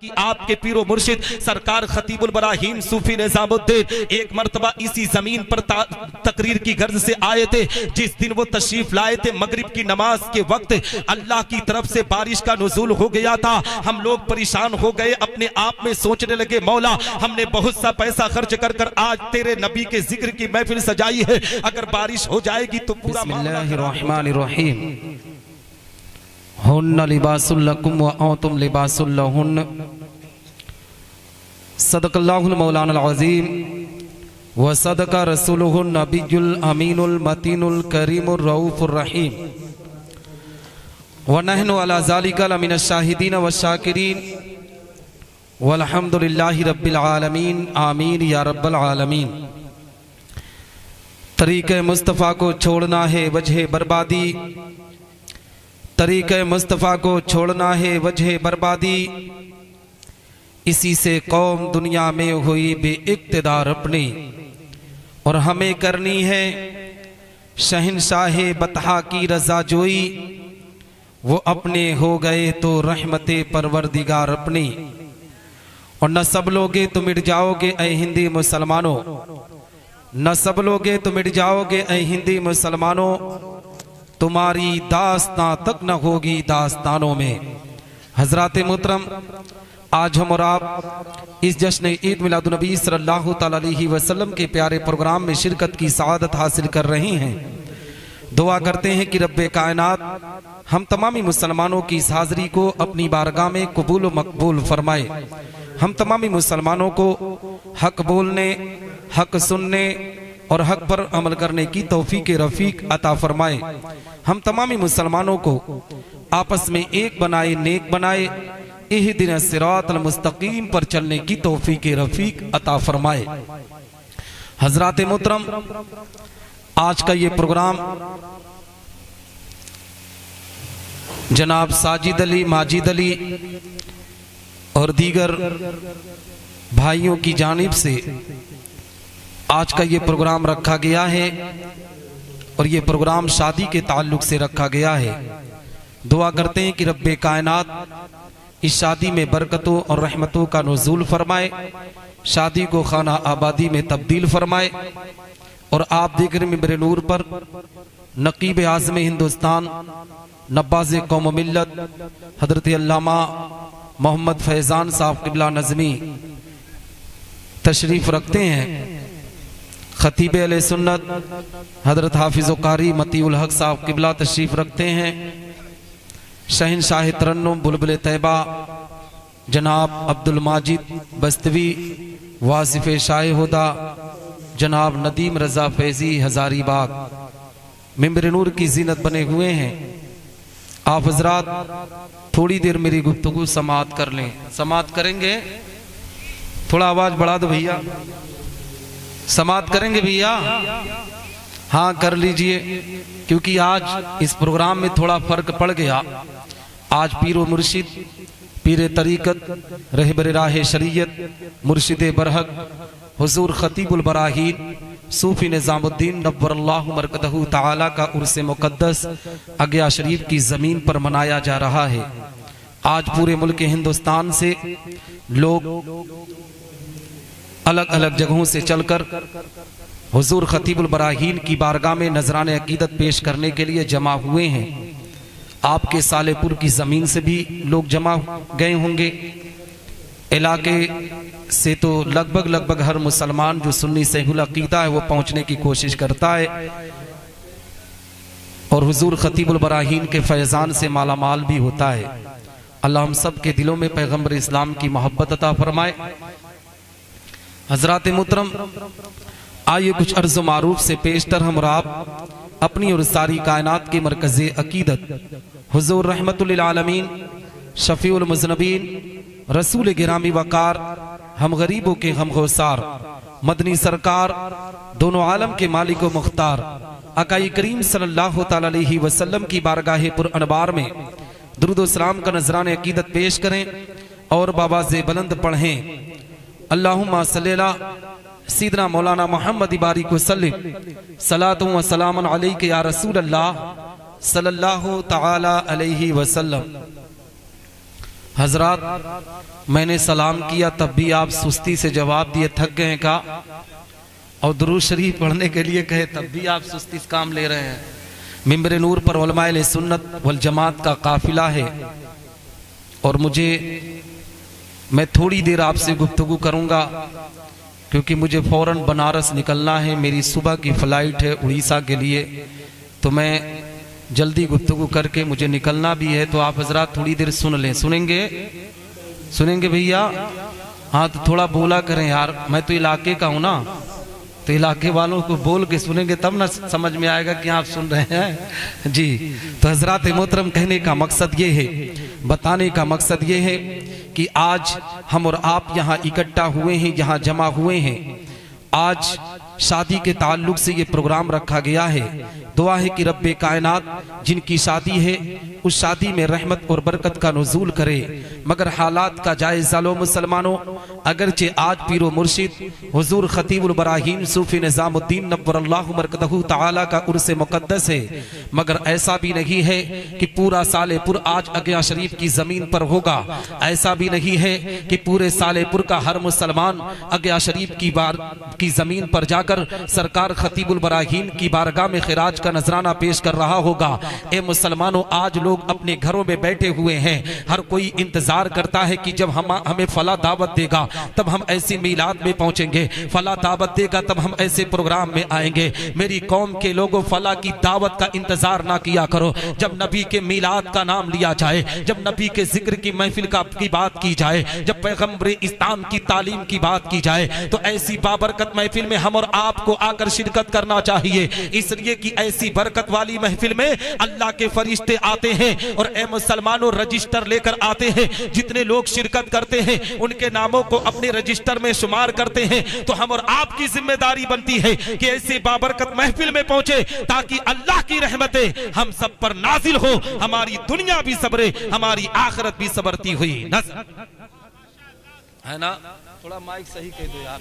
कि आपके पीरो मुर्शिद सरकार खतीबुल बराहीम सूफी निजामुद्दीन एक मर्तबा इसी जमीन पर तकरीर की गर्ज से आए थे। जिस दिन वो तशरीफ लाए थे मगरिब की नमाज के वक्त अल्लाह की तरफ से बारिश का नुज़ूल हो गया था। हम लोग परेशान हो गए, अपने आप में सोचने लगे मौला हमने बहुत सा पैसा खर्च कर कर आज तेरे नबी के जिक्र की महफिल सजाई है, अगर बारिश हो जाएगी तो पूरा। बिस्मिल्लाहिर्रहमानिर्रहीम। हुन्ना लिबासुल लकुम व अंतुम लिबासुल लहुन्न। सदक़ल्लाहुल मौलाना अज़ीम व सदक़ा रसूलुहुन नबियुल अमीनुल मतीनुल करीमुर रऊफुर रहीम व नहनु अला ज़ालिका लमिनश शाहिदीन व शाकिरीन वल्हम्दुलिल्लाहि रब्बिल आलमीन। आमीन या रब्बल आलमीन। तरीक़े मुस्तफ़ा को छोड़ना है वजह बर्बादी, तरीक़े मुस्तफ़ा को छोड़ना है वजह बर्बादी। इसी से कौम दुनिया में हुई बेइक़्तिदार अपनी, और हमें करनी है शहंशाहे बतहा की रज़ा जोई। वो अपने हो गए तो रहमते परवरदिगार अपनी, और न सब लोगे तो मिट जाओगे ऐ हिंदी मुसलमानों, न सब लोगे तो मिट जाओगे ऐ हिंदी मुसलमानों। तुम्हारी दास्तां तक न होगी दास्तानों में। हजरात मोहतरम, आज हम और आप इस जश्न ईद मिलादुन नबी सल्लल्लाहु तआला अलैहि वसल्लम के प्यारे प्रोग्राम में शिरकत की सआदत हासिल कर रहे हैं। दुआ करते हैं कि रब्बे कायनात हम तमामी मुसलमानों की इस हाज़िरी को अपनी बारगाह में कबूल व मकबूल फरमाए। हम तमामी मुसलमानों को हक बोलने, हक सुनने और हक पर अमल करने की तौफीक रफीक अता फरमाए। हम तमामी मुसलमानों को आपस में एक बनाए, नेक बनाए, इहदिना सिरातल मुस्तकीम पर चलने की तौफीक रफीक अता फरमाए। हजरात मोहतरम, आज का ये प्रोग्राम जनाब साजिद अली, माजिद अली और दीगर भाइयों की जानिब से आज का ये प्रोग्राम रखा गया है, और ये प्रोग्राम शादी के ताल्लुक से रखा गया है। दुआ करते हैं कि रब्बे कायनात इस शादी में बरकतों और रहमतों का नुज़ूल फरमाए, शादी को खाना आबादी में तब्दील फरमाए। और आप देख रहे मिंबर नूर पर नकीब आज़म हिंदुस्तान, नब्बाज़ कौम मिल्लत हजरत अल्लामा मोहम्मद फैज़ान साहब क़िबला नज़मी तशरीफ़ रखते हैं। खतीब अहले सुन्नत हजरत हाफिज़ कारी मतीउल हक साहब क़िबला तशरीफ़ रखते हैं। शहंशाह तरन्नुम बुलबुल तैबा जनाब अब्दुल माजिद बस्तवी, वासिफ़ शाह हुदा जनाब नदीम रज़ा फैज़ी हज़ारीबाग मिंबर नूर की जीनत बने हुए हैं। आप हजरात थोड़ी देर मेरी गुफ्तगू समाअत कर लें। समाअत करेंगे? थोड़ा आवाज़ बढ़ा दो भैया। समाअत करेंगे भैया? हाँ कर लीजिए, क्योंकि आज इस प्रोग्राम में थोड़ा फ़र्क पड़ गया। आज पीरो मुर्शिद, पीर तरीक़त, रहबर राह शरीयत, मुर्शिद बरहक हुजूर खतीबुल बराहीन सूफी निजामुद्दीन नव्वरल्लाहु मरकदहु ताला का उर्स मुक़द्दस अगिया शरीफ की ज़मीन पर मनाया जा रहा है। आज पूरे मुल्क हिंदुस्तान से लोग अलग अलग जगहों से चलकर हुजूर खतीबुल बराहीन की बारगाह में नजराने अकीदत पेश करने के लिए जमा हुए हैं। आपके सालेपुर की ज़मीन से भी लोग जमा गए होंगे। इलाके से तो लगभग हर मुसलमान जो सुन्नी सहीहुल अकीदा है वो पहुंचने की कोशिश करता है, और हुजूर खतीबुल बराहीन के फैज़ान से माला माल भी होता है। अल्लाह हम सब के दिलों में पैगम्बर इस्लाम की मोहब्बत अता फरमाए। हजरात मोहतरम, आइए कुछ अर्ज़ मारूफ से पेशतर हम और आप अपनी और सारी कायनात के मरकज़े अकीदत हुजूर रहमतुल लिल आलमीन शफीउल मुज़नबीन रसूल गिरामी वकार हम गरीबों के गमगोसार मदनी सरकार दोनों आलम के मालिक व मुख्तार आकाई करीम सल्लल्लाहु तआला अलैहि वसल्लम की बारगाह पुर अनबार में दुरूद व सलाम का नजराने अकीदत पेश करें और बाबाज़े बुलंद पढ़ें। अल्लाहुम्मा सल्ली अला सीदना मौलाना मोहम्मद बारिक वसल्लिम सलातु व सलामुन अलैका या रसूल अल्लाह सल्लल्लाहु तआला अलैहि वसल्लम। हजरात, मैंने सलाम किया तब भी आप सुस्ती से जवाब दिए, थक गए का? और दुरूद शरीफ पढ़ने के लिए कहे तब भी आप सुस्ती से काम ले रहे हैं। मिंबर नूर पर उलमाए सुन्नत वल जमात का काफिला है और मैं थोड़ी देर आपसे गुफ्तगू करूंगा क्योंकि मुझे फौरन बनारस निकलना है। मेरी सुबह की फ्लाइट है उड़ीसा के लिए, तो मैं जल्दी गुफ्तगू करके मुझे निकलना भी है। तो आप हजरात थोड़ी देर सुन लें। सुनेंगे भैया? हाँ तो थोड़ा बोला करें यार, मैं तो इलाके का हूँ ना, तो इलाके वालों को बोल के सुनेंगे तब ना समझ में आएगा कि आप सुन रहे हैं जी। तो हजरात मोहतरम, कहने का मकसद ये है, बताने का मकसद ये है कि आज हम और आप यहाँ इकट्ठा हुए हैं, यहाँ जमा हुए हैं। आज शादी के ताल्लुक से ये प्रोग्राम रखा गया है। दुआ है कि रब्बे कायनात जिनकी शादी है उस शादी में रहमत और बरकत का नुज़ूल करे। मगर हालात का जायज़ा लो मुसलमानों, अगरचे आज पीरो मुर्शिद हुजूर खतीबुल बराहीम सूफी निज़ामुद्दीन नव्वरल्लाहु मरकदहु ताला का उर्स मुक़द्दस है, मगर ऐसा भी नहीं है कि पूरा सालेपुर आज अगिया शरीफ की जमीन पर होगा। ऐसा भी नहीं है कि पूरे सालेपुर का हर मुसलमान अगिया शरीफ की जमीन पर जाकर सरकार खतीबुल बराहीम की बारगाह में खिराज का नजराना पेश कर रहा होगा। ए मुसलमानों, आज लोग अपने घरों में बैठे हुए हैं। हर कोई इंतजार करता है कि जब हमें फला दावत देगा तब हम ऐसी मीलाद में पहुंचेंगे, फला दावत देगा तब हम ऐसे प्रोग्राम में आएंगे। मेरी कौम के लोगों, फला की दावत का इंतजार ना किया करो। जब नबी के मीलाद का नाम लिया जाए, जब नबी के जिक्र की महफिल की बात की जाए, जब पैगंबर इस्लाम की तालीम की बात की जाए, तो ऐसी बाबरकत महफिल में हम और आपको आकर शिरकत करना चाहिए। इसलिए कि ऐसी बरकत वाली महफिल में अल्लाह के फरिश्ते आते हैं और ए मुसलमानों रजिस्टर लेकर आते हैं। जितने लोग शिरकत करते हैं उनके नामों को अपने रजिस्टर में शुमार करते हैं। तो हम और आपकी जिम्मेदारी बनती है कि ऐसी बाबरकत महफिल में पहुंचे ताकि अल्लाह की रहमतें हम सब पर नाजिल हो, हमारी दुनिया भी सबरे, हमारी आखिरत भी सबरती हुई है ना। थोड़ा माइक सही कह दो यार।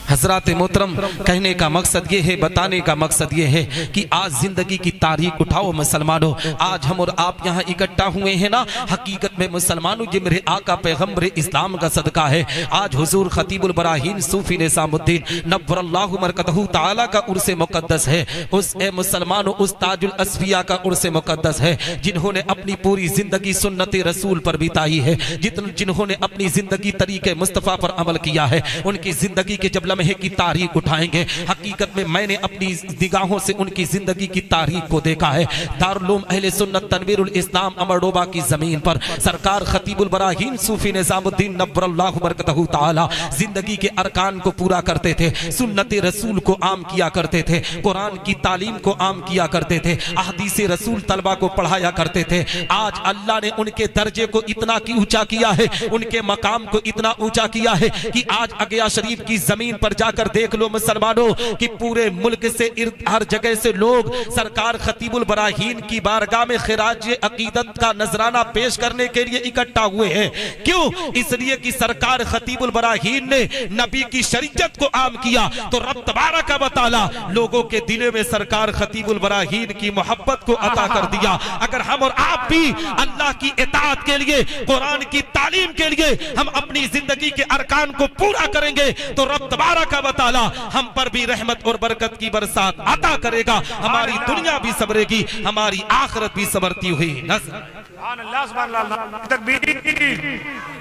हजरात मोहतरम, कहने का मकसद ये है, बताने का मकसद ये है कि आज जिंदगी की तारीख उठाओ मुसलमानों। आज हम और आप यहाँ इकट्ठा हुए हैं ना, हकीकत में मुसलमानों ये मेरे आका पैगंबर इस्लाम का सदका है। आज हुजूर खतीबुल बराहीम सूफी निज़ामुद्दीन नव्वरल्लाहु मरकदहु ताला का उर्स मुक़द्दस है। उस ए मुसलमानों, उस ताजुल अस्फिया का उर्स मुक़द्दस है जिन्होंने अपनी पूरी जिंदगी सुन्नत रसूल पर बिताई है, जिन्होंने अपनी जिंदगी तरीके मुस्तफ़ा पर अमल किया है। उनकी जिंदगी के जब लम्हे की तारीख उठाएंगे, हकीकत में मैंने अपनी निगाहों से उनकी जिंदगी की तारीख को देखा है। दारुल उलूम अहले सुन्नत तनवीरुल इस्लाम अमरडोबा की जमीन पर सरकार खतीबुल बराहीम सूफी निज़ामुद्दीन नव्वरल्लाहु बरकतहु ताला जिंदगी के अरकान को पूरा करते थे, सुन्नत रसूल को आम किया करते थे, कुरान की तालीम को आम किया करते थे, अहदीस रसूल तलबा को पढ़ाया करते थे। आज अल्लाह ने उनके दर्जे को इतना ऊंचा किया है, उनके मकाम को इतना ऊंचा किया है कि आज अगिया शरीफ की जमीन पर जाकर देख लो मुसलमानों कि पूरे मुल्क से हर जगह से लोग सरकार खतीबुल बराहीम की बारगाह में खिराज अकीदत का नजराना पेश करने के लिए इकट्ठा हुए हैं। क्यों? इसलिए कि सरकार खतीबुल बराहीम ने नबी की शरीयत को आम किया तो रब तबारक व तआला लोगों के दिलों में सरकार खतीबुल बराहीम की मोहब्बत को अता कर दिया। अगर हम और आप भी अल्लाह की इताअत के लिए, कुरान की तालीम के लिए हम अपनी जिंदगी के अरकान को पूरा करेंगे तो रब तबारक व तआला हम पर भी रहमत और बरकत की बरसात अता करेगा। हमारी दुनिया भी सबरेगी, हमारी आखिरत भी सबरती हुई।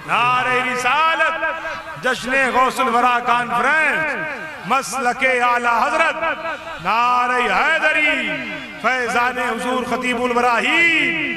नारे रिसालत, जश्न गौसुल वरा कॉन्फ्रेंस, मसलके आला हजरत, नारे हैदरी, फैजान हुजूर खतीबुल बराहीम।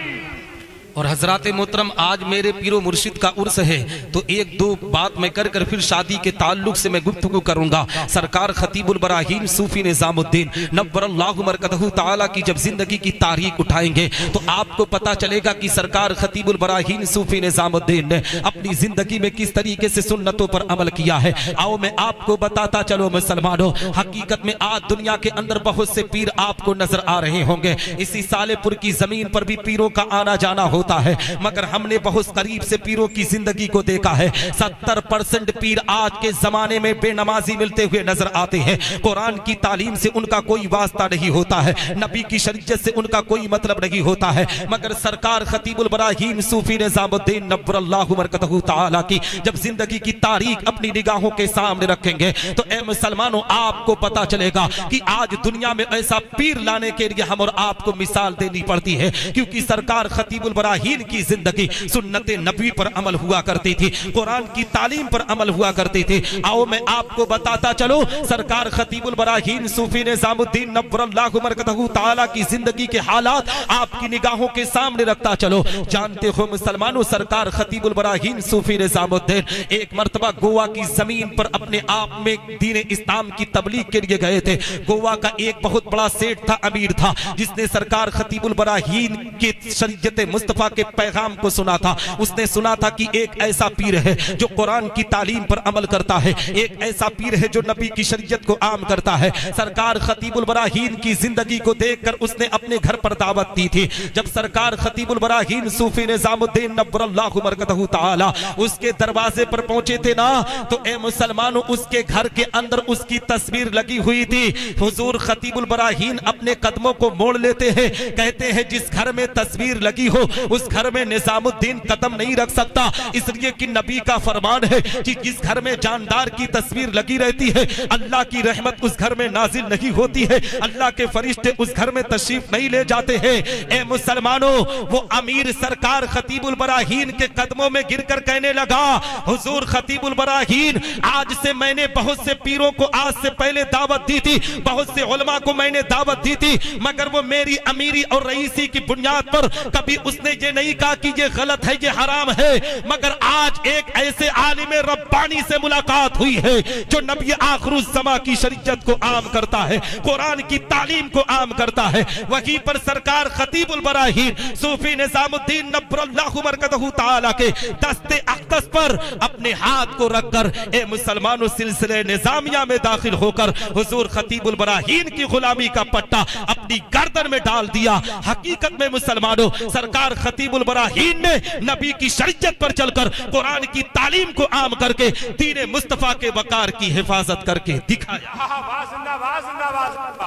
और हजरात मोहतरम, आज मेरे पीरो मुर्शिद का उर्स है तो एक दो बात मैं कर फिर शादी के ताल्लुक से मैं गुफ्तगू करूंगा। सरकार खतीबुल बराहीम सूफी निज़ामुद्दीन नव्वरल्लाहु मरकदहु ताला की जब जिंदगी की तारीख उठाएंगे तो आपको पता चलेगा कि सरकार खतीबुल बराहीम सूफी निज़ामुद्दीन ने अपनी जिंदगी में किस तरीके से सुन्नतों पर अमल किया है। आओ मैं आपको बताता चलो मुसलमानों, हकीकत में आज दुनिया के अंदर बहुत से पीर आपको नजर आ रहे होंगे। इसी सालेपुर की जमीन पर भी पीरों का आना जाना होता होता है, मगर हमने बहुत करीब से पीरों की जिंदगी को देखा है। 70% पीर आज के जमाने में बेनमाजी मिलते हुए नजर आते हैं। कुरान की तालीम से उनका कोई वास्ता नहीं होता है, नबी की शरीयत से उनका कोई मतलब नहीं होता है, मगर सरकार खतीबुल बराहीन सूफी निजामुद्दीन नव्वरल्लाहु बरकतहू तआला की जब जिंदगी की तारीख अपनी निगाहों के सामने रखेंगे तो ए मुसलमानों आपको पता चलेगा कि आज दुनिया में ऐसा पीर लाने के लिए हम और आपको मिसाल देनी पड़ती है, क्योंकि सरकार खतीबुल बराहीन की जिंदगी सुन्नत नबी पर अमल हुआ करती थी, कुरान की तालीम पर अमल हुआ करती थी। आओ मैं आपको बताता चलो, सरकार खतीबुल बराहीन सूफी निजामुद्दीन नव्वरल्लाहु बरकतहू तआला की जिंदगी के हालात आपकी निगाहों के सामने रखता चलो। जानते हो मुसलमानों, सरकार खतीबुल बराहीन सूफी निजामुद्दीन एक मर्तबा गोवा की जमीन पर अपने आप में दीन इस्लाम की तबलीग के लिए गए थे। गोवा का एक बहुत बड़ा सेठ था, अमीर था, जिसने सरकार खतीबुल बराहीन के शरीयत मुस्तफा के पैगाम को सुना था। उसने सुना था कि एक ऐसा पीर है जो कुरान की तालीम पर अमल करता है, एक ऐसा पीर है जो नबी की शरीयत को आम करता है। सरकार खतीबुल बराहीन की जिंदगी को देखकर उसने अपने घर पर दावत दी थी। जब सरकार खतीबुल बराहीन सूफी निजामुद्दीन नव्वरल्लाहु बरकतहू तआला उसके दरवाजे पर पहुंचे थे ना, तो ए मुसलमानों उसके घर के अंदर उसकी तस्वीर लगी हुई थी। हुजूर खतीबुल बराहीन अपने कदमों को मोड़ लेते हैं, कहते हैं जिस घर में तस्वीर लगी हो उस घर में निजामुद्दीन कदम नहीं रख सकता, इसलिए कि नबी का फरमान है कि जिस घर में जानदार की तस्वीर लगी रहती है अल्लाह की रहमत उस घर में नाजिल नहीं होती है, अल्लाह के फरिश्ते उस घर में तशरीफ नहीं ले जाते हैं। ए मुसलमानों, वो अमीर सरकार खतीबुल बराहीन के कदमों में गिरकर कहने लगा, हुजूर खतीबुल बराहीन, आज से मैंने बहुत से पीरों को आज से पहले दावत दी थी, बहुत से उलमा को मैंने दावत दी थी, मगर वो मेरी अमीरी और रईसी की बुनियाद पर कभी उसने ये नहीं कहा कि ये गलत है, ये हराम है। मगर आज एक ऐसे आलिम रब्बानी से मुलाकात हुई है जो नबी आखिरुज़्ज़मा की शरीयत को आम करता है, कुरान की तालीम को आम करता है। वहीं पर सरकार खतीबुल बराहीन सूफी निजामुद्दीन नव्वरल्लाहु बरकतहू तआला के दस्ते अक़दस पर अपने हाथ को रखकर ए मुसलमानों सिलसिले निजामिया में दाखिल होकर हुजूर खतीबुल बराहीन की गुलामी का पट्टा अपनी गर्दन में डाल दिया। हकीकत में मुसलमानों, सरकार खतीबुल बराहीन ने नबी की शरीयत पर चलकर कुरान की तालीम को आम करके दीन मुस्तफा के वकार की हिफाजत करके दिखाया।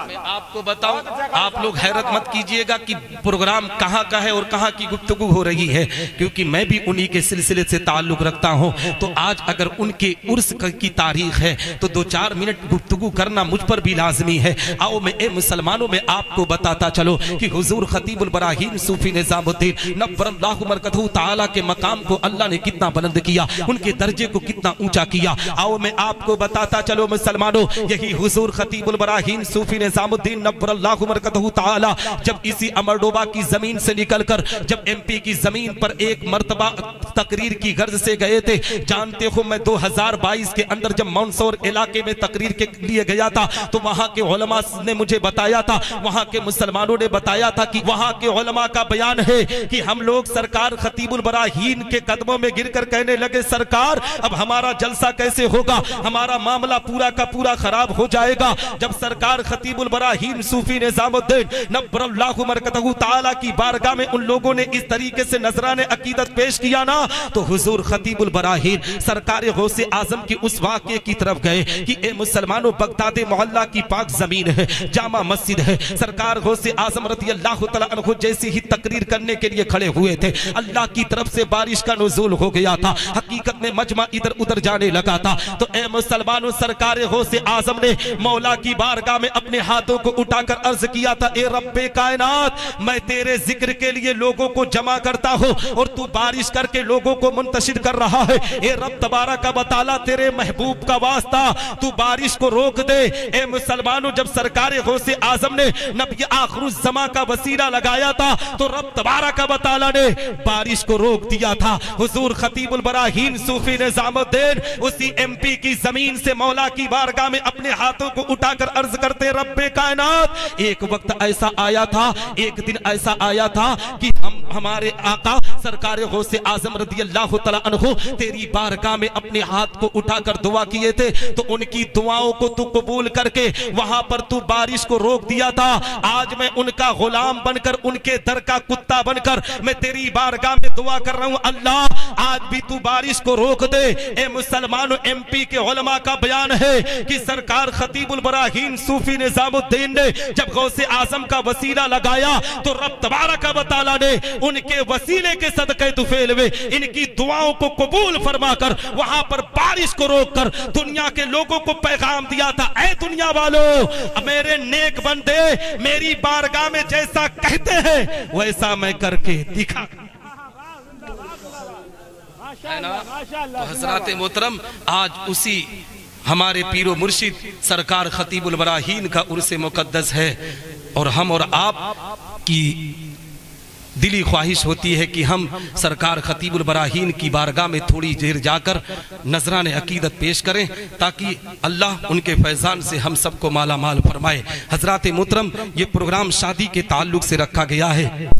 मैं आपको बताऊं, आप लोग हैरत मत कीजिएगा कि प्रोग्राम कहां का है और कहां की गुफ्तगू हो रही है, क्योंकि मैं भी उन्हीं के सिलसिले से ताल्लुक रखता हूं। तो आज अगर उनके उर्स की तारीख है तो 2-4 मिनट गुफ्तगू करना मुझ पर भी लाजमी है। आओ मैं ए मुसलमानों में आपको बताता चलो कि हुजूर खतीबुल बराहीन सूफी निजामुद्दीन नव्वरल्लाहु बरकतहू तआला के मकाम को अल्लाह ने कितना बुलंद किया, उनके दर्जे को कितना ऊंचा किया। आओ मैं आपको बताता चलो मुसलमानों, यही हुजूर खतीबुल बराहीन सूफी निजामुद्दीन नव्वरल्लाहु बरकतहू तआला जब इसी अमरडोबा की जमीन से निकलकर जब एमपी की जमीन पर एक मर्तबा तकरीर की गर्ज से गए थे। जानते हो मैं 2022 के अंदर जब मंदसौर इलाके में तकरीर के लिए गया था तो वहां के उलमा ने मुझे बताया था, वहां के मुसलमानों ने बताया था कि वहां के उलमा का बयान है कि हम लोग सरकार खतीबुल बराहीन के कदमों में गिरकर कहने लगे, सरकार अब हमारा जलसा कैसे होगा, हमारा मामला पूरा का पूरा खराब हो जाएगा। जब सरकार खतीबुल बराहीन सूफी निजामुद्दीन नव्वरल्लाहु बरकतहू तआला की बारगाह में उन लोगों ने इस तरीके से नजराने अकीदत पेश किया ना, तो हुजूर खतीबुल बराहीन सरकार गौसे आजम के उस वाक़े की तरफ गए कि ए मुसलमानों, बगदाद मोहल्ला की पाक जमीन है, जामा मस्जिद है, सरकार गौसे आजम रज़ियल्लाहु तआला अन्हु जैसी ही तकरीर करने के लिए खड़े हुए थे। अल्लाह की तरफ से बारिश का नुज़ूल हो गया था, हकीकत में मजमा इधर उधर जाने लगा था। तो ए मुसलमानों, सरकार गौसे आजम ने मौला की बारगाह में अपने हाथों को उठाकर अर्ज किया था, ए रब्बे कायनात, मैं तेरे जिक्र के लिए लोगों को जमा करता हूं और तू बारिश करके लोगों को मुंतशिर कर रहा है। ए रब तबारक व तआला, तेरे महबूब का वास्ता, तू बारिश को रोक दे। ए मुसलमानों, जब सरकार गौसे आजम ने नबी आखिरुज़्ज़मा का वसीला लगाया था तो रब तबारक व तआला ने बारिश को रोक दिया था। हुजूर खतीबुल बराहीन सूफी निजामुद्दीन उसी एमपी की जमीन से मौला की बारगाह में अपने हाथों को उठाकर अर्ज करते, रब्बे कायनात, एक वक्त ऐसा आया था, एक दिन ऐसा आया था कि हमारे आका सरकार गौसे आजम रदी अल्लाह तआला अन्हु तेरी बारगाह में अपने हाथ को उठाकर दुआ किए थे, तो उनकी दुआओं को तू कबूल करके वहां पर तू बारिश को रोक दिया था। आज मैं उनका गुलाम बनकर, उनके दर का कुत्ता बनकर मैं तेरी बारगाह में दुआ कर रहा हूं, अल्लाह आज भी तू बारिश को रोक दे। ए मुसलमानों, एमपी के उलमा का बयान है कि सरकार खतीबुल बराहीन सूफी निजामुद्दीन ने जब गौसे आजम का वसीला लगाया तो रब तबारक व तआला ने उनके वसीले के सदक़े तुफैल में इनकी दुआओं को कबूल फरमाकर वहां पर बारिश को रोककर दुनिया के लोगों को पैगाम दिया था, ऐ दुनिया वालों, मेरे नेक बंदे मेरी बारगाह में जैसा कहते हैं वैसा मैं करके दिखा। है ना? तो हजरात मोहतरम, आज उसी हमारे पीरो मुर्शिद सरकार खतीबुल बराहीन का उर्से मुकद्दस है और हम और आप की दिली ख्वाहिश होती है कि हम सरकार खतीबुल बराहीन की बारगाह में थोड़ी देर जाकर नजरान अकीदत पेश करें ताकि अल्लाह उनके फैजान से हम सबको माला माल फरमाए। हजरात मोहतरम, ये प्रोग्राम शादी के ताल्लुक से रखा गया है।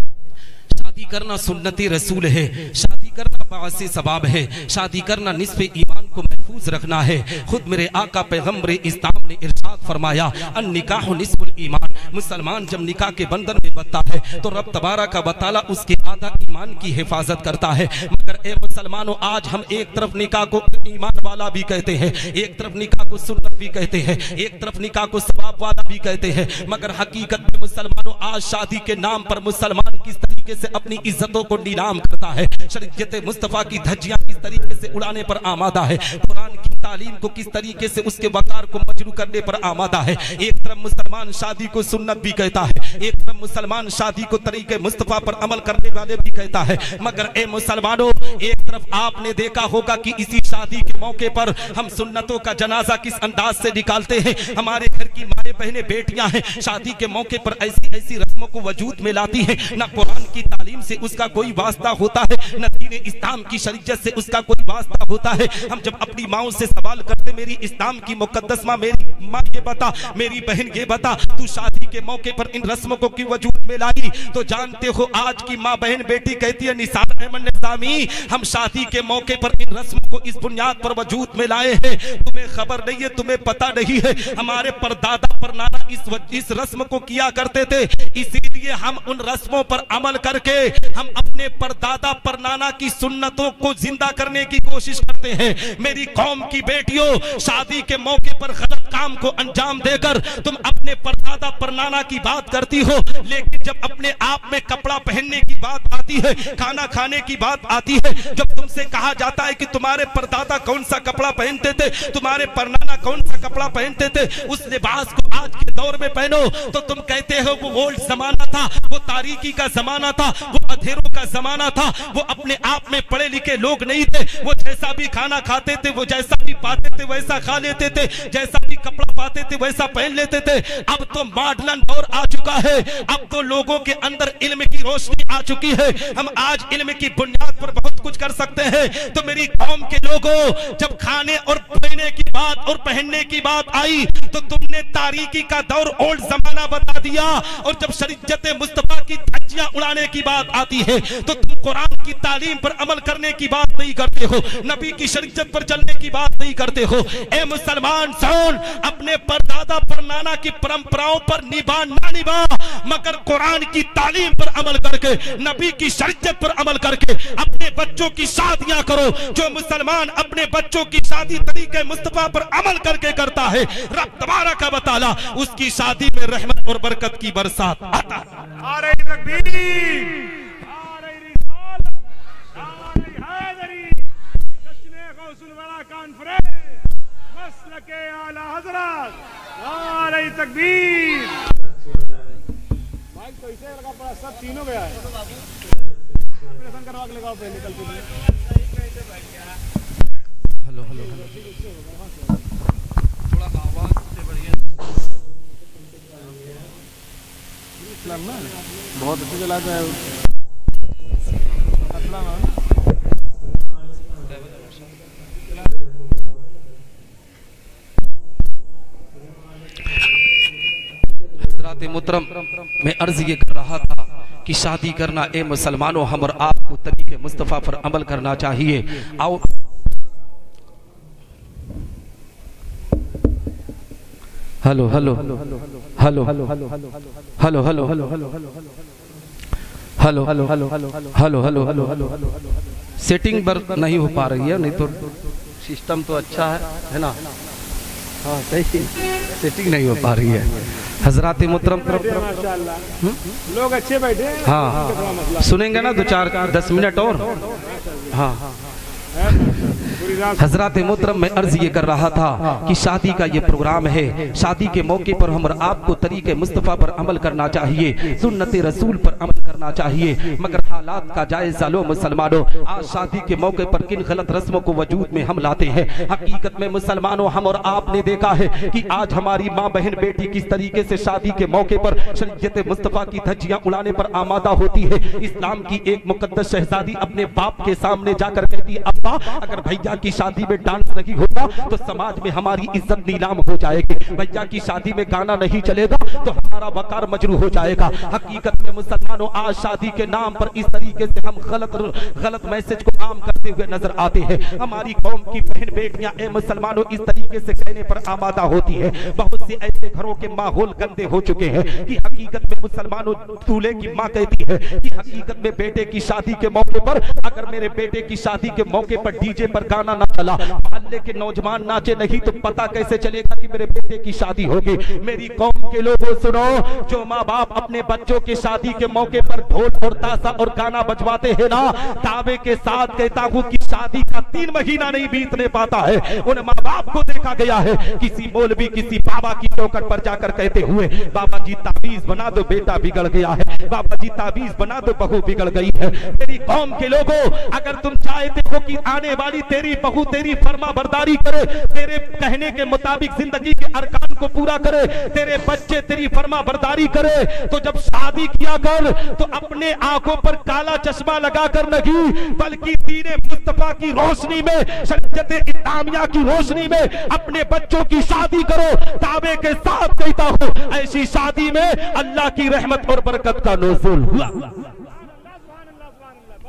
शादी करना सुन्नती रसूल है, शादी करना बाअसे सवाब है, शादी करना निस्फ़े ईमान को महफूज रखना है। खुद मेरे आका पैगम्बर इस्लाम ने इरशाद फरमाया, अन निकाह निस्फुल ईमान। मुसलमान जब निकाह के बंधन में बंधता है तो रब तबारक व तआला उसके आधा ईमान की हिफाजत करता है। मगर ए मुसलमानों, आज हम एक तरफ निकाह को ईमान वाला भी कहते हैं, एक तरफ निकाह को सुन्नत भी कहते हैं, एक तरफ निकाह को सवाब वाला भी कहते हैं, मगर हकीकत में मुसलमानों आज शादी के नाम पर मुसलमान किस तरीके से अपनी इज्जतों को नीलाम करता है, शरीयत मुस्तफा की धज्जियां किस तरीके से उड़ाने पर आमादा है, कुरान की तालीम को किस तरीके से उसके वकार को मजरू करने पर आमादा है। एक तरफ मुसलमान शादी को सुन्नत भी कहता है, एक तरफ मुसलमान शादी को तरीके मुस्तफा पर अमल करने वाले भी कहता है। मगर ए मुसलमानों, एक तरफ आपने देखा होगा कि इसी शादी के मौके पर हम सुन्नतों का जनाजा किस अंदाज से निकालते हैं। हमारे घर की माए बहने बेटियां हैं, शादी के मौके पर ऐसी ऐसी रस्मों को वजूद में लाती हैं, न कुरान की तालीम से उसका कोई वास्ता होता है, न दीन इस्लाम की शरीयत से उसका कोई वास्ता होता है। हम जब अपनी माओ से सवाल करते, मेरी इस्लाम की मुकद्दस माँ, मेरी माँ ये बता, मेरी बहन ये बता, तू शादी के मौके पर इन रस्मों को क्यों वजूद में लाई? तो जानते हो आज की माँ बहन बेटी कहती है, निसार अहमद निज़ामी, हम शादी के मौके पर इन रस्मों को इस बुनियाद पर वजूद में लाए हैं, तुम्हें खबर नहीं है, तुम्हें पता नहीं है, हमारे परदादा परनाना इस रस्म को किया करते थे, इसीलिए हम उन रस्मों पर अमल करके हम अपने परदादा परनाना की सुन्नतों को जिंदा करने की कोशिश करते हैं। मेरी कौम की बेटियों, शादी के मौके पर गलत काम को अंजाम देकर तुम अपने परदादा परनाना की बात करती हो, लेकिन जब अपने आप में कपड़ा पहनने की बात आती है, खाना खाने की बात आती है, जब तुमसे कहा जाता है कि तुम्हारे परदादा कौन सा कपड़ा पहनते थे, तुम्हारे परनाना कौन सा कपड़ा पहनते थे, उस लिबास को आज के दौर में पहनो, तो तुम कहते हो वो ओल्ड जमाना था, वो तारीकी का जमाना था, वो अधेरों का जमाना था, वो अपने आप में पढ़े लिखे लोग नहीं थे, वो जैसा भी खाना खाते थे, वो जैसा भी पाते थे वैसा खा लेते थे, जैसा भी कपड़ा पाते थे वैसा पहन लेते थे। अब तो मॉडर्न दौर आ चुका है, अब तो लोगों के अंदर इल्म की रोशनी आ चुकी है, हम आज इल्म की बुनियाद पर बहुत कुछ कर सकते हैं। तो मेरी कौम के लोगों, जब खाने और पीने की बात और पहनने की बात आई तो तुमने तारीकी का दौर ओल्ड जमाना बता दिया, और जब शरीयत मुस्तफा की धज्जियां उड़ाने की बात आती है तो तुम कुरान की तालीम पर अमल करने की बात नहीं करते हो, नबी की शरीयत पर चलने की बात नहीं करते हो। ए मुसलमान सुन, अपने परदादा परनाना की परंपराओं पर निभा ना निभा, मगर कुरान की तालीम पर अमल करके, नबी की शरीयत पर अमल करके अपने बच्चों की शादियां करो। जो मुसलमान अपने बच्चों की शादी तरीके मुस्तफा पर अमल करके करता है, रब तबारक व तआला उसकी शादी में रहमत और बरकत की बरसात आता है। आ रही तकबीर, आ रही रिसालत, आ रही हैदरी, जश्न गौसुल वरा कॉन्फ्रेंस, मसलके आला हजरत, आ रही तकबीर। माइक तो इसे लगा पड़ा, सब तीनों गया है, ऑपरेशन करवा के लगाओ पहले, कल हेलो हेलो हेलो, थोड़ा आवाज से बढ़िया, बहुत अच्छे चलाता है। हज़रात मोहतरम, मैं अर्ज ये कर रहा था कि शादी करना ए मुसलमानों हम और आपको तरीके तरीके मुस्तफ़ा पर अमल करना चाहिए। आओ hello hello hello hello hello hello hello hello hello hello hello hello setting पर नहीं हो पा रही है, नहीं तो सिस्टम तो अच्छा है ना। हाँ सही, सेटिंग नहीं हो पा रही है। हजरात मोहतरम लोग अच्छे बैठे। हाँ सुनेंगे ना 2-4-10 मिनट और। हाँ हजरात मोहतरम मैं अर्ज ये कर रहा था कि शादी का ये प्रोग्राम है, शादी के मौके पर हम और आपको तरीके मुस्तफ़ा पर अमल करना चाहिए, सुन्नत रसूल पर अमल करना चाहिए। मगर हालात का जायजा लो मुसलमानों, आज शादी के मौके पर किन गलत रस्मों को वजूद में हम लाते हैं। हकीकत में मुसलमानों हम और आपने देखा है कि आज हमारी माँ बहन बेटी किस तरीके से शादी के मौके पर शरीयत मुस्तफ़ा की धज्जियां उड़ाने पर आमादा होती है। इस्लाम की एक मुकद्दस शहजादी अपने बाप के सामने जाकर कहती है, अब्बा अगर भैया की शादी में डांस नहीं होगा तो समाज में हमारी इज्जत नीलाम हो जाएगी, भैया की शादी में गाना नहीं चलेगा तो हमारा वकार मजरू हो जाएगा। हकीकत में मुसलमानों आज शादी के नाम पर इस तरीके से हम गलत मैसेज को आम करते हुए नजर आते हैं। हमारी कौम की बहन बेटियां ए मुसलमानों इस तरीके से कहने पर आमादा होती है। बहुत से ऐसे घरों के माहौल गंदे हो चुके हैं कि हकीकत में मुसलमानों दूल्हे की माँ कहती है कि हकीकत में बेटे की शादी के मौके पर अगर मेरे बेटे की शादी के मौके पर डीजे पर गाना ना चला, मोहल्ले के नौजवान नाचे नहीं तो पता कैसे चलेगा कि मेरे बेटे की शादी होगी। मेरी कौम के लोगों सुनो, जो माँ बाप अपने बच्चों की शादी के मौके पर ढोल और ताशा और गाना बजवाते हैं ना, दावे के साथ कहता हूँ कि शादी का 3 महीना नहीं बीतने पाता है। उन माँ बाप को देखा गया है किसी मौलवी किसी बाबा की चौखट पर जाकर कहते हुए, बाबा जी ताबीज बना दो बेटा बिगड़ गया है, बाबा जी ताबीज बना दो बहू बिगड़ गई है। मेरी कौम के लोगों अगर तुम चाहते हो कि आने वाली तेरी बहू तेरी फर्मा बरदारी करे, तेरे कहने के मुताबिक जिंदगी के अरकान को पूरा करे, तेरे बच्चे तेरी फर्मा बरदारी करे, तो जब शादी किया कर तो अपने आंखों पर काला चश्मा लगाकर नहीं बल्कि दीने मुस्तफा की रोशनी में, शरीयत इस्लामिया की रोशनी में अपने बच्चों की शादी करो। दावे के साथ कहता हूं ऐसी शादी में अल्लाह की रहमत और बरकत का नुज़ूल हुआ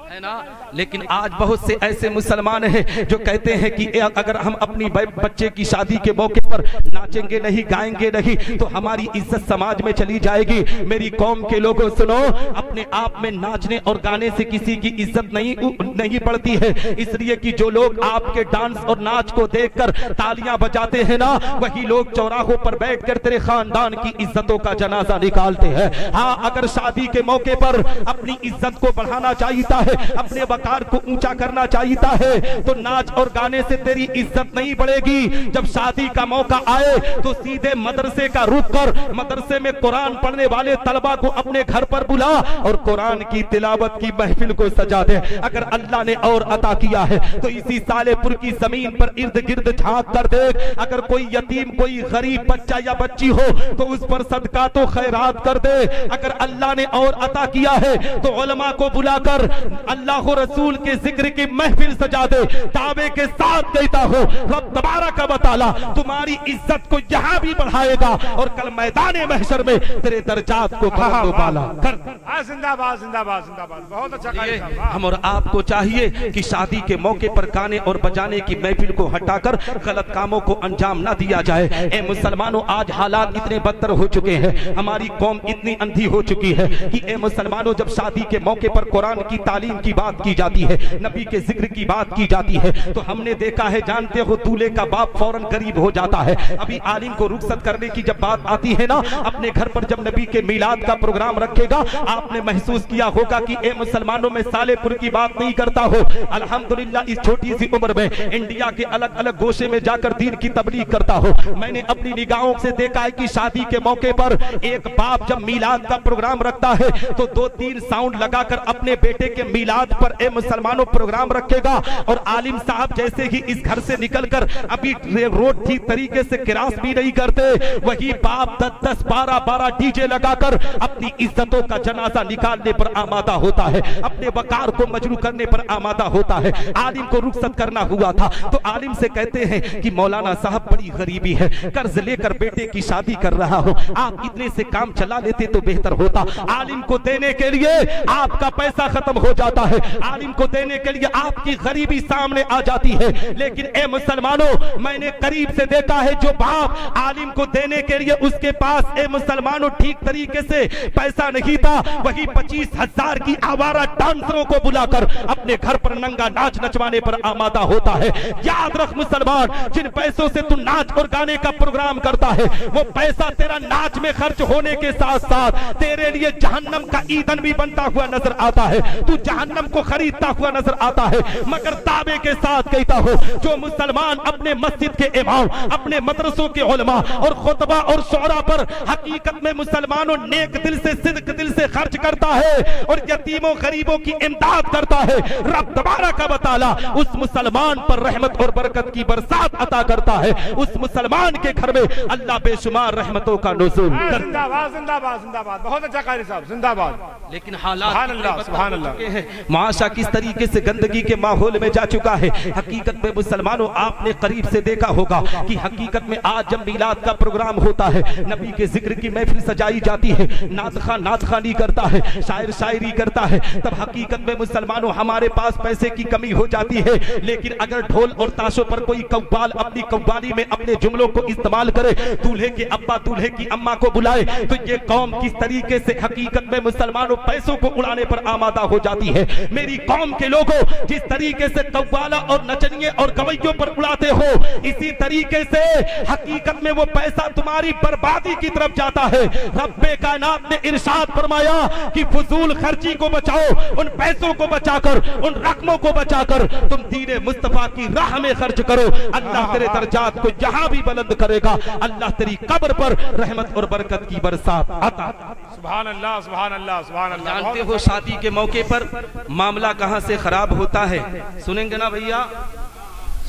है ना। लेकिन आज बहुत से ऐसे मुसलमान हैं जो कहते हैं कि अगर हम अपनी बच्चे की शादी के मौके पर नाचेंगे नहीं गाएंगे नहीं तो हमारी इज्जत समाज में चली जाएगी। मेरी कौम के लोगों सुनो, अपने आप में नाचने और गाने से किसी की इज्जत नहीं पड़ती है, इसलिए कि जो लोग आपके डांस और नाच को देखकर तालियां बजाते हैं ना, वही लोग चौराहों पर बैठकर तेरे खानदान की इज्जतों का जनाजा निकालते हैं। हाँ, अगर शादी के मौके पर अपनी इज्जत को बढ़ाना चाहता है, अपने वकार को ऊंचा करना चाहता है, तो नाच और गाने से तेरी इज्जत नहीं बढ़ेगी। जब शादी का मौका आए तो सीधे मदरसे का रुख कर, मदरसे में कुरान पढ़ने वाले तलबा को अपने घर पर बुला और कुरान की तिलावत की महफिल को सजा दे। अगर अल्लाह ने और अता किया है तो इसी सालेपुर की जमीन पर इर्द गिर्द झांक कर देख, अगर कोई यतीम कोई गरीब बच्चा या बच्ची हो तो उस पर सदका तो खैरात कर दे। अगर अल्लाह ने और अता किया है तो उलमा को बुलाकर अल्लाह रसूल के जिक्र की महफिल सजा दे। दावे के साथ कहता हूँ रब तबारक व तआला तुम्हारी इज्जत को यहाँ भी बढ़ाएगा और कल मैदान महशर में तेरे दर्जात को बुलंद बाला कर। जिंदाबाद जिंदाबाद जिंदाबाद, बहुत अच्छा कार्यक्रम। हम और आपको चाहिए कि शादी के मौके पर गाने और बजाने की महफिल को हटाकर गलत कामों को अंजाम ना दिया जाए। ए मुसलमानों, आज हालात इतने बदतर हो चुके हैं, हमारी कौम इतनी अंधी हो चुकी है कि ए मुसलमानों, जब शादी के मौके पर कुरान की तालीम की बात की जाती है, नबी के जिक्र की बात की जाती है, तो हमने देखा है, जानते हो, दूल्हे का बाप फौरन गरीब हो जाता है। अभी आलिम को रुखसत करने की जब बात आती है ना, अपने घर पर जब नबी के मिलाद का प्रोग्राम रखेगा, आपने महसूस किया होगा कि ए मुसलमानों, में सालेपुर की बात नहीं करता हो। अल्हम्दुलिल्लाह इस छोटी सी उम्र में इंडिया के अलग अलग गोशे में जाकर दीन की तबलीग करता हो। मैंने अपनी निगाहों से देखा है कि शादी के मौके पर एक बाप जब मिलाद का प्रोग्राम रखता है तो 2-3 साउंड लगाकर अपने बेटे के मिलाद पर ए मुसलमानों प्रोग्राम रखेगा, और आलिम साहब जैसे ही इस घर से निकलकर अभी रोड ठीक तरीके से क्रॉस भी नहीं करते, वही बाप 10-10, 12-12 डीजे लगाकर अपनी इज्जतों का जनाजा निकालने पर आमादा होता है, अपने वकार को मजरू करने पर आमादा होता है। आलिम को रुखसत करना हुआ था तो आलिम से कहते हैं कि मौलाना साहब बड़ी गरीबी है, कर्ज लेकर बेटे की शादी कर रहा हो, आप इतने से काम चला लेते तो बेहतर होता। आलिम को देने के लिए आपका पैसा खत्म हो जाता है, आलिम को देने के लिए आपकी गरीबी सामने आ जाती है। लेकिन ए मुसलमानों, मैंने करीब से देखा है जो बाप आलिम को देने के लिए उसके पास ए मुसलमानों ठीक तरीके से पैसा नहीं था, वही 25,000 की आवारा डांसरों को बुलाकर अपने घर पर नंगा नाच नचवाने पर आमादा होता है। याद रख मुसलमान, जिन पैसों से तू नाच और गाने का प्रोग्राम करता है, वो पैसा तेरा नाच में खर्च होने के साथ साथ तेरे लिए जहन्नम का ईंधन भी बनता हुआ नजर आता है। तू जहन्नम को खरीदता हुआ नजर आता है। मगर दावे के साथ कहता हो, जो मुसलमान अपने मस्जिद के इमाम, अपने मदरसों के उलमा और खुतबा और शोरा पर हकीकत में मुसलमानों नेक दिल से, सिद्क दिल से खर्च करता है और यतीमों गरीबों की इमदाद करता है, रब तबारक व तआला उस मुसलमान पर रहमत और बरकत की बरसात अता करता है। उस मुसलमान के घर में अल्लाह बेशुमार रहमतों का नुज़ूल। जिंदाबाद जिंदाबाद जिंदाबाद, बहुत अच्छा कारी साहब, जिंदाबाद। लेकिन हालात सुभान अल्लाह माशा किस तरीके से गंदगी के माहौल में जा चुका है। हकीकत में मुसलमानों, आपने करीब से देखा होगा कि हकीकत में आज जब मिलाद का प्रोग्राम होता है, नबी के जिक्र की महफिल सजाई जाती है, नातखा नातखानी करता है, शायर शायरी करता है, तब हकीकत में मुसलमानों हमारे पास पैसे की कमी हो जाती है। लेकिन अगर ढोल और ताशों पर कोई कव्वाल अपनी कव्वाली में अपने जुमलों को इस्तेमाल करे, दूल्हे के अब्बा दूल्हे की अम्मा को बुलाए, तो ये कौम किस तरीके से हकीकत में मुसलमानों पैसों को उड़ाने पर आमादा हो जाती है। मेरी कौम के लोगों, जिस तरीके से कव्वाला और नचनिए और गवैयों पर उड़ाते हो, इसी तरीके से हकीकत में वो पैसा तुम्हारी बर्बादी की तरफ जाता है। रब्बे कायनात ने इरशाद फरमाया कि फजूल खर्ची को बचाओ, उन पैसों को बचाकर, उन रकमों को बचाकर तुम दीने मुस्तफा की राह में खर्च करो। अल्लाह तेरे दर्जात को जहां भी बुलंद करेगा, अल्लाह तेरी कब्र पर रहमत और बरकत की बरसात अता। सुभान अल्लाह सुभान अल्लाह सुभान अल्लाह। जानते हो शादी के मौके पर मामला कहां से खराब होता है? सुनेंगे ना भैया,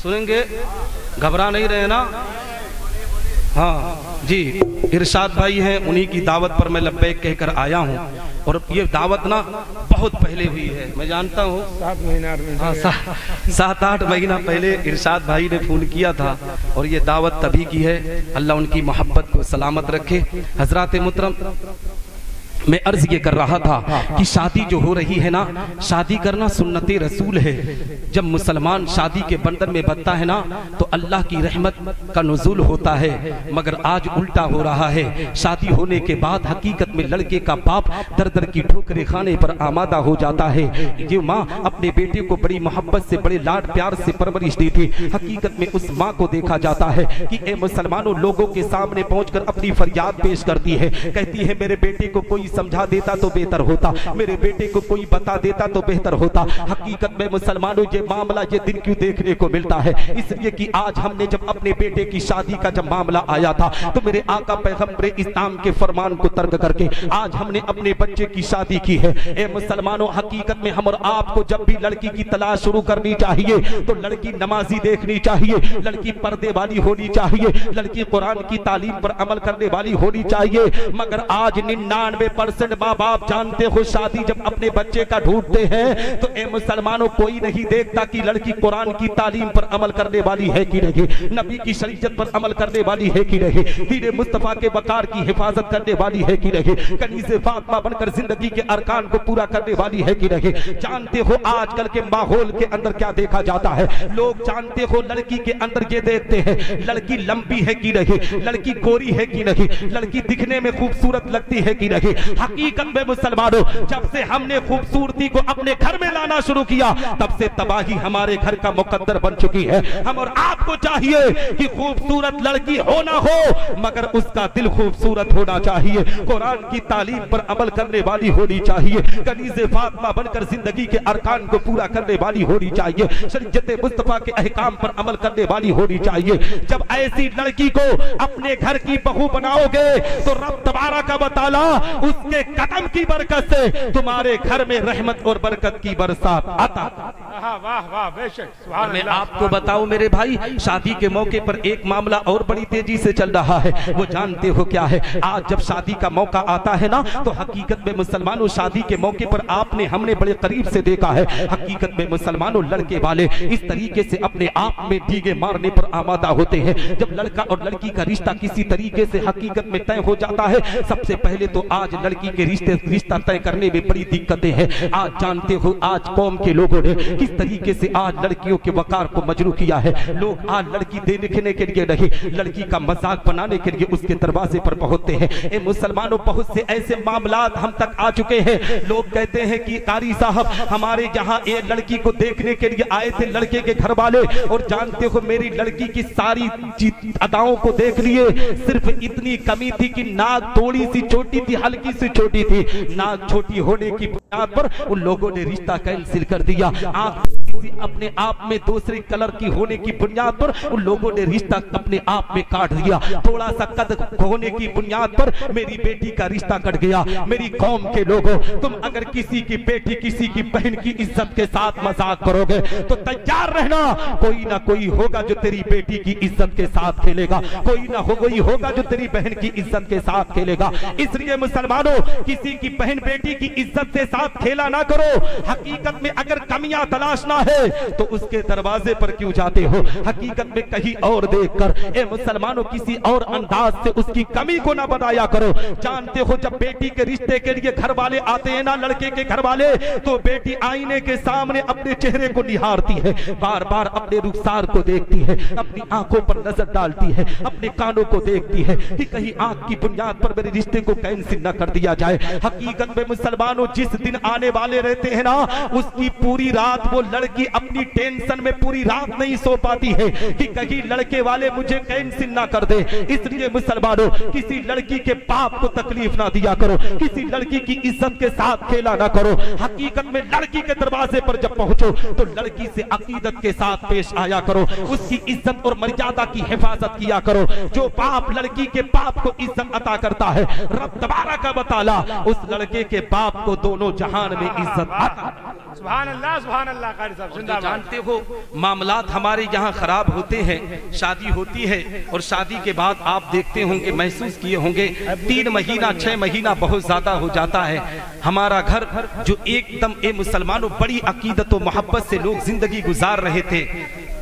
सुनेंगे, घबरा नहीं रहे ना? हाँ जी, इरशाद भाई हैं, उन्हीं की दावत पर मैं लब्बैक कहकर आया हूँ। और ये दावत ना बहुत पहले हुई है, मैं जानता हूँ, 7 महीना 7-8 महीना पहले इरशाद भाई ने फोन किया था। और ये दावत तभी की है, अल्लाह उनकी मोहब्बत को सलामत रखे। हजरात मुहतरम, मैं अर्ज ये कर रहा था कि शादी जो हो रही है ना, शादी करना सुन्नते रसूल है। जब मुसलमान शादी के बंधन में बंधता है ना, तो अल्लाह की रहमत का नुज़ूल होता है। मगर आज उल्टा हो रहा है। शादी होने के बाद हकीकत में लड़के का बाप दर दर की ठोकरें खाने पर आमादा हो जाता है। जो माँ अपने बेटे को बड़ी मोहब्बत से, बड़े लाड प्यार से परवरिश दी थी, हकीकत में उस माँ को देखा जाता है कि ए मुसलमानों, लोगों के सामने पहुंचकर अपनी फरियाद पेश करती है, कहती है मेरे बेटे को कोई समझा देता तो बेहतर होता, मेरे बेटे को कोई बता देता तो बेहतर होता। हकीकत में मुसलमानों, ये मामला ये दिन क्यों देखने को मिलता है? इसलिए कि आज हमने जब अपने बेटे की शादी का जब मामला आया था, तो मेरे आका पैगंबर इस्लाम के फरमान को तर्क करके आज हमने अपने बच्चे की शादी की है। ए मुसलमानों, हकीकत में हम और आपको जब भी लड़की की तलाश शुरू करनी चाहिए, तो लड़की नमाजी देखनी चाहिए, लड़की पर्दे वाली होनी चाहिए, लड़की कुरान की तालीम पर अमल करने वाली होनी चाहिए। मगर आज 99% माँ बाप जानते हो, शादी जब अपने बच्चे का ढूंढते हैं, तो ए मुसलमानों, कोई नहीं देखता कि लड़की कुरान की तालीम पर अमल करने वाली है कि नहीं, नबी की शरीयत पर अमल करने वाली है कि नहीं, दीन मुस्तफा के वकार की हिफाजत करने वाली है कि नहीं, कनीज़े फातिमा बनकर जिंदगी के अरकान को पूरा करने वाली है कि नहीं। जानते हो आजकल के माहौल के अंदर क्या देखा जाता है? लोग जानते हो लड़की के अंदर ये देखते हैं, लड़की लंबी है कि नहीं, लड़की गोरी है कि नहीं, लड़की दिखने में खूबसूरत लगती है कि नहीं। हकीकत में मुसलमानों, जब से हमने खूबसूरती को अपने घर में लाना शुरू किया, तब से तबाही हमारे घर का मुकद्दर बन चुकी है। हम और आपको चाहिए कि खूबसूरत लड़की हो ना हो, मगर उसका दिल खूबसूरत होना चाहिए, कुरान की तालीम पर अमल करने वाली होनी चाहिए, कनीज़े फातिमा बनकर जिंदगी के अरकान को पूरा करने वाली होनी चाहिए, शरीयत मुस्तफा के अहकाम पर अमल करने वाली होनी चाहिए। जब ऐसी लड़की को अपने घर की बहू बनाओगे, तो रब तबारक व तआला उसके कदम की बरकत से तुम्हारे घर में रहमत और बरकत की बरसात आता। वाह वाह, बेशक, सुभान मैं अल्लाह। आपको बताऊं मेरे भाई, शादी के मौके पर एक मामला और बड़ी तेजी से चल रहा है। वो जानते हो क्या है? आज जब शादी का मौका आता है ना, तो हकीकत में मुसलमानों, शादी के मौके पर आपने हमने बड़े करीब से देखा है, हकीकत में मुसलमानों, लड़के वाले इस तरीके से अपने आप में डीगे मारने पर आमादा होते हैं। जब लड़का और लड़की का रिश्ता किसी तरीके से हकीकत में तय हो जाता है, सबसे पहले तो आज लड़की के रिश्ता तय करने में बड़ी दिक्कतें हैं। आज जानते हो आज कौम के लोगों ने किस तरीके से आज लड़कियों के वकार को मजरू किया है। लोग आज लड़की देखने के लिए नहीं, लड़की का मजाक बनाने के लिए उसके दरवाजे पर पहुंचते हैं। ए मुसलमानों, बहुत से ऐसे मामलात हम तक आ चुके हैं। लोग कहते हैं कि कारी साहब हमारे यहाँ ये लड़की को देखने के लिए आए थे लड़के के घर वाले, और जानते हो मेरी लड़की की सारी अदाओं को देख लिए, सिर्फ इतनी कमी थी कि नाक थोड़ी सी छोटी थी, हल्की सी छोटी थी। नाक छोटी होने की बुनियाद पर उन लोगों ने रिश्ता कैंसिल कर दिया। अपने आप में दूसरे कलर की होने की बुनियाद पर उन लोगों ने रिश्ता अपने आप में काट दिया। थोड़ा सा कद होने की बुनियाद पर मेरी बेटी का रिश्ता कट गया। मेरी कौम के लोगों, तुम अगर किसी की बेटी किसी की बहन की इज्जत के साथ मजाक करोगे तो तैयार रहना, कोई ना कोई होगा जो तेरी बेटी की इज्जत के साथ खेलेगा, कोई ना कोई होगा जो तेरी बहन की इज्जत के साथ खेलेगा। इसलिए मुसलमानों, किसी की बहन बेटी की इज्जत के साथ खेला ना करो। हकीकत में अगर कमियां तलाशना है तो उसके दरवाजे पर क्यों जाते हो, हकीकत में कहीं और देखकर। ए मुसलमानों, किसी और अंदाज से उसकी कमी को ना बताया करो। जानते हो जब बेटी के रिश्ते के लिए घर वाले आते हैं ना, लड़के के घर वाले, तो बेटी आईने के सामने अपने चेहरे को निहारती है, बार बार अपने रुखसार को देखती है, अपनी आंखों पर नजर डालती है, अपने कानों को देखती है कि कहीं आंख की बुनियाद पर मेरे रिश्ते को कैंसिल न कर दिया जाए। हकीकत में मुसलमानों, जिस दिन आने वाले रहते हैं ना, उसकी पूरी रात वो लड़की अपनी टेंशन में पूरी रात नहीं सो पाती है कि कहीं लड़के वाले मुझे कैंसिल ना कर दे। इसलिए मुसलमानों, किसी लड़की के बाप को तकलीफ ना दिया करो, किसी लड़की की इज्जत के साथ खेला ना करो। हकीकत में लड़की के दरवाजे पर जब पहुंचो तो लड़की से अकीदत के साथ पेश आया करो, उसकी इज्जत और मर्यादा की हिफाजत किया करो। जो बाप लड़की के बाप को इज्जत अता करता है, रब तबारक व तआला उस लड़के के बाप को दोनों जहान में इज्जत अता। सुभान अल्लाह, सुभान अल्लाह। कारी साहब जिंदाबाद। जानते हो मामलात हमारे यहाँ खराब होते हैं, शादी होती है और शादी के बाद आप देखते होंगे, महसूस किए होंगे, 3 महीना 6 महीना बहुत ज्यादा हो जाता है। हमारा घर जो एकदम ए मुसलमानों बड़ी अकीदत और मोहब्बत से लोग जिंदगी गुजार रहे थे,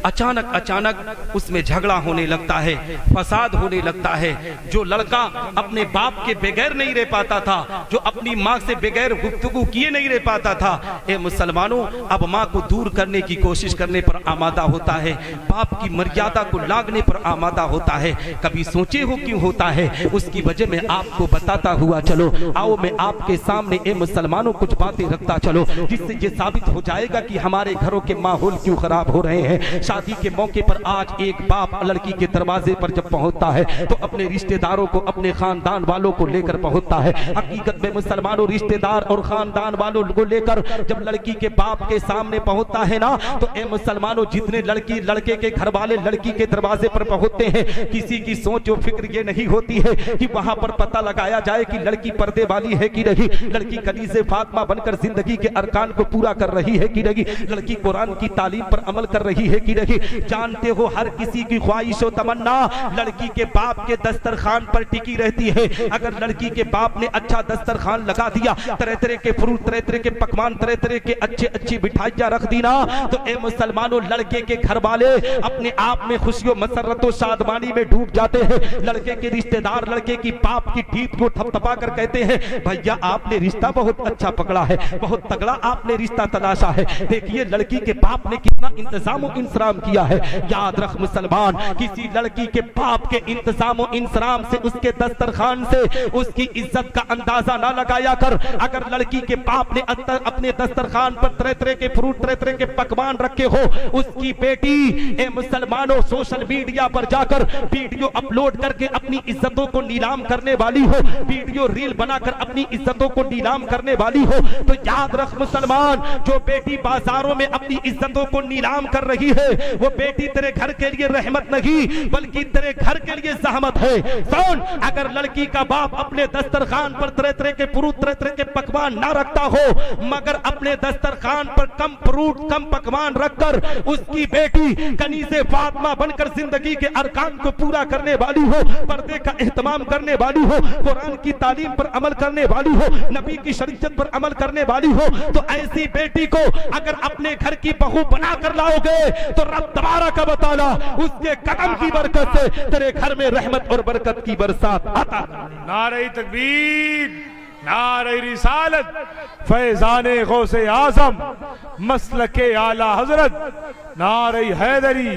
अचानक उसमें झगड़ा होने लगता है, फसाद होने लगता है। जो लड़का अपने बाप के बगैर नहीं रह पाता था, जो अपनी माँ से बगैर गुफ्तगू किए नहीं रह पाता था, ए मुसलमानों अब माँ को दूर करने की कोशिश करने पर आमादा होता है, बाप की मर्यादा को लागने पर आमादा होता है। कभी सोचे हो क्यों होता है? उसकी वजह मैं आपको बताता हुआ चलो। आओ मैं आपके सामने ए मुसलमानों कुछ बातें रखता चलो, जिससे ये साबित हो जाएगा कि हमारे घरों के माहौल क्यों खराब हो रहे हैं। शादी के मौके पर आज एक बाप लड़की के दरवाजे पर जब पहुंचता है तो अपने रिश्तेदारों को, अपने खानदान वालों को लेकर पहुंचता है। हकीकत में मुसलमानों, रिश्तेदार और खानदान वालों को लेकर जब लड़की के बाप के सामने पहुंचता है ना, तो ए मुसलमानों, जितने लड़के के घर वाले लड़की के दरवाजे पर पहुंचते हैं, किसी की सोच और फिक्र ये नहीं होती है कि वहां पर पता लगाया जाए कि लड़की पर्दे वाली है कि नहीं, लड़की कनीज़े फातिमा बनकर जिंदगी के अरकान को पूरा कर रही है कि नहीं, लड़की कुरान की तालीम पर अमल कर रही है कि नहीं। जानते हो हर किसी की ख्वाहिश और तमन्ना लड़की के बाप के दस्तरखान पर टिकी रहती है। अगर लड़की के बाप ने अच्छा दस्तरखान लगा दिया, तरह तरह के फ्रूट, तरह तरह के पकवान, तरह तरह के अच्छी मिठाइयां रख दी ना, तो ए मुसलमानों, लड़के के घर वाले अपने आप में खुशियों, मसरत और शादमानी में डूब जाते हैं। लड़के के रिश्तेदार लड़के की बाप की पीठ को थपथपा कर कहते हैं, भैया आपने रिश्ता बहुत अच्छा पकड़ा है, बहुत तगड़ा आपने रिश्ता तलाशा है। देखिए लड़की के बाप ने कितना इंतजाम और इंतजाम किया है। याद रख मुसलमान, किसी लड़की के बाप के इंतजाम और इंतजाम से, उसके दस्तरखान से उसकी इज्जत का अंदाजा ना लगाया कर। अगर लड़की के बाप ने अपने दस्तरखान पर तरह तरह के फ्रूट, तरह तरह के पकवान रखे हो, उसकी बेटी ए मुसलमानों सोशल मीडिया पर जाकर वीडियो अपलोड करके अपनी इज्जतों को नीलाम करने वाली हो, वीडियो रील बनाकर अपनी इज्जतों को नीलाम करने वाली हो, तो याद रख मुसलमान, जो बेटी बाजारों में अपनी इज्जतों को नीलाम कर रही है, वो बेटी तेरे घर के लिए रहमत नहीं बल्कि तेरे घर के लिए जहमत है। सुन, अगर लड़की का बाप अपने दस्तरखान पर तरह तरह के फ्रूट, तरह तरह के पकवान ना रखता हो, मगर अपने दस्तरखान पर कम फ्रूट, कम पकवान रखकर उसकी बेटी कनीज़े फातिमा बनकर जिंदगी के अरकान को पूरा करने वाली हो, पर्दे का एहतमाम करने वाली हो, कुरान की तालीम पर अमल करने वाली हो, नबी की शरीयत पर अमल करने वाली हो, तो ऐसी बेटी को अगर अपने घर की बहू बना कर लाओगे तो रब तबारक व तआला उसके कदम की बरकत से तेरे घर में रहमत और बरकत की बरसात आता। नारे तकबीर, नारे रिसालत फैजाने गौसे आजम मसलके आला हजरत नारे हैदरी।